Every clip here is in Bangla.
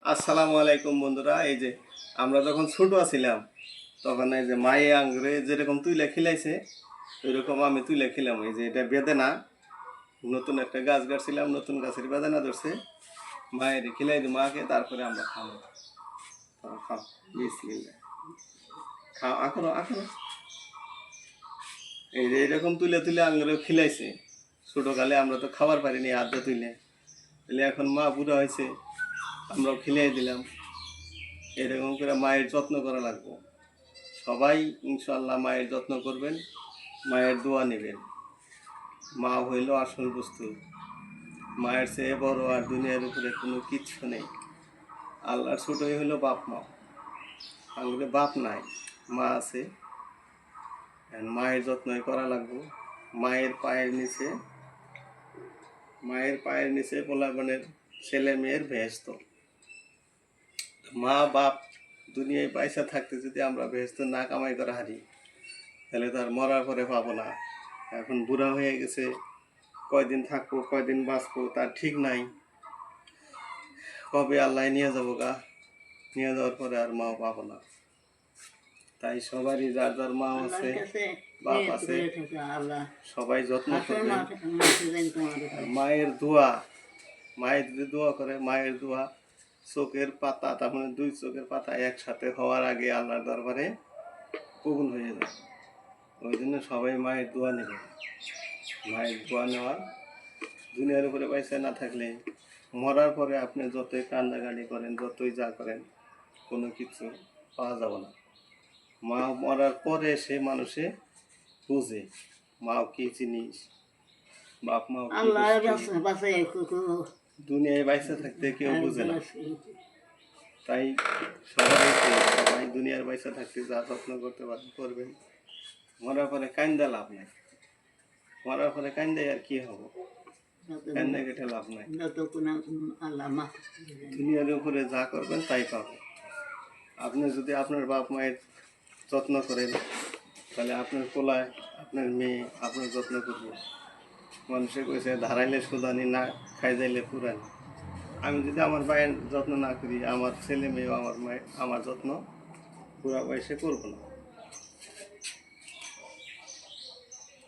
আসসালামু আলাইকুম বন্ধুরা। এই যে আমরা যখন ছোট ছিলাম তখন এই যে মায়ে আঙ্গুরে যেরকম তুইলে খিলাইছে ওইরকম আমি তুইলে খিলাম। এই যে এটা বেদানা, নতুন একটা গাছ গাছছিলাম, নতুন গাছের বেদানা ধরছে, মায়ের খিলাই দিই মাকে, তারপরে আমরা খাবো। খাও, বিসমিল্লাহ, খাও, আখরো আখরো। এই যে এরকম তুলে তুলে আঙ্গুরে খিলাইছে ছোটোকালে। আমরা তো খাবার পারিনি আড্ডা তুলে, তাহলে এখন মা বুড়া হয়েছে, আমরাও খিলাই দিলাম। এরকম করে মায়ের যত্ন করা লাগবে। সবাই ইনশাল্লাহ মায়ের যত্ন করবেন, মায়ের দোয়া নেবেন। মা হইল আসল বস্তু। মায়ের চেয়ে বড় আর দুনিয়ার উপরে কোনো কিচ্ছু নেই। আল্লাহর ছোটই হইল বাপ মা। আমাদের বাপ নাই, মা আছে। মায়ের যত্নই করা লাগবে। মায়ের পায়ের নিচে, মায়ের পায়ের নিচে পোলাপানের ছেলে মেয়ের বেহেশত। মা বাপ দুনিয়ায় পয়সা থাকতে যদি আমরা বেহেশত না কামাই করা হারি, তাহলে তো আর মরার পরে পাবো না। এখন বুড়া হয়ে গেছে, কয়দিন থাকবো কয়দিন বাঁচবো তার ঠিক নাই। কবে আল্লাহ নিয়ে যাবো গা, নিয়ে যাওয়ার পরে আর মাও পাবো না। তাই সবারই যার যার মা আছে, বাপ আছে, সবাই যত্ন করবে। মায়ের দোয়া, মায়ের যদি দোয়া করে, মায়ের দোয়া চোখের পাতা, তার মানে 2 চোখের পাতা একসাথে হওয়ার আগে আল্লাহর দরবারে কবুল হয়ে যাবে। ওই জন্য সবাই মায়ের দোয়া নেবে। মায়ের দোয়া নেওয়া, দুনিয়ার উপরে পয়সা না থাকলে মরার পরে আপনি যতই কান্দাকাটি করেন, যতই যা করেন, কোনো কিছু পাওয়া যাবে না। মা মরার পরে সে মানুষে বুঝে মাও কি জিনিস, বাপ মাও কি। দুনিয়ায় বাইসা থাকতে কেউ বুঝে না। তাই সবাই দুনিয়ার বাইসা থাকতে যা যত্ন করতে পারেন করবেন। মরার পরে কান্দা লাভ নাই। মরার পরে কান্দে আর কি হবো, কান্দে কেটে লাভ নাই। দুনিয়ার উপরে যা করবেন তাই পাবেন। আপনি যদি আপনার বাপ মায়ের যত্ন করেন, তাহলে আপনার পোলায়, আপনার মেয়ে আপনার যত্ন করবে। মানুষে কইছে ধারাইলে সুদানি, না খাই যাইলে পুরানি। আমি যদি আমার মায়ের যত্ন না করি, আমার ছেলে মেয়েও আমার মায়ের আমার যত্ন পুরা বয়সে করবো না।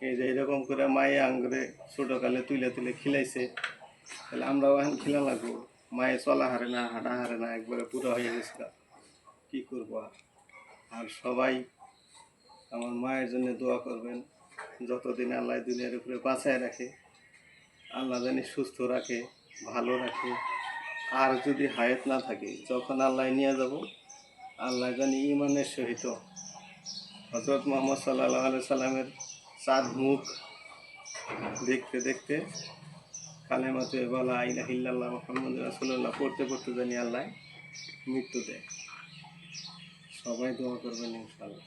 এই যে এরকম করে মায়ে আঙ্গুরে ছোটোকালে তুলে তুলে খিলাইছে, তাহলে আমরাও এখন খিলা লাগবো। মায়ে চলা হারে না, হাঁটা হারে না, একবারে পুরো হয়ে গেছে, কী করবো। আর সবাই আমার মায়ের জন্য দোয়া করবেন, যতদিন আল্লাহ দুনিয়ার উপরে বাঁচায় রাখে, আল্লাহ জানি সুস্থ রাখে, ভালো রাখে। আর যদি হায়াত না থাকে, যখন আল্লাহ নিয়ে যাব, আল্লাহ জানি ইমানের সহিত হযরত মুহাম্মদ সাল্লাল্লাহু আলাইহি সাল্লামের চাঁদ মুখ দেখতে দেখতে কালেমাতে বলা ইলাহা ইল্লাল্লাহ মুহাম্মাদুর রাসূলুল্লাহ পড়তে পড়তে জানি আল্লাহ মৃত্যু দেয়। সবাই দোয়া করবেন ইনশাআল্লাহ।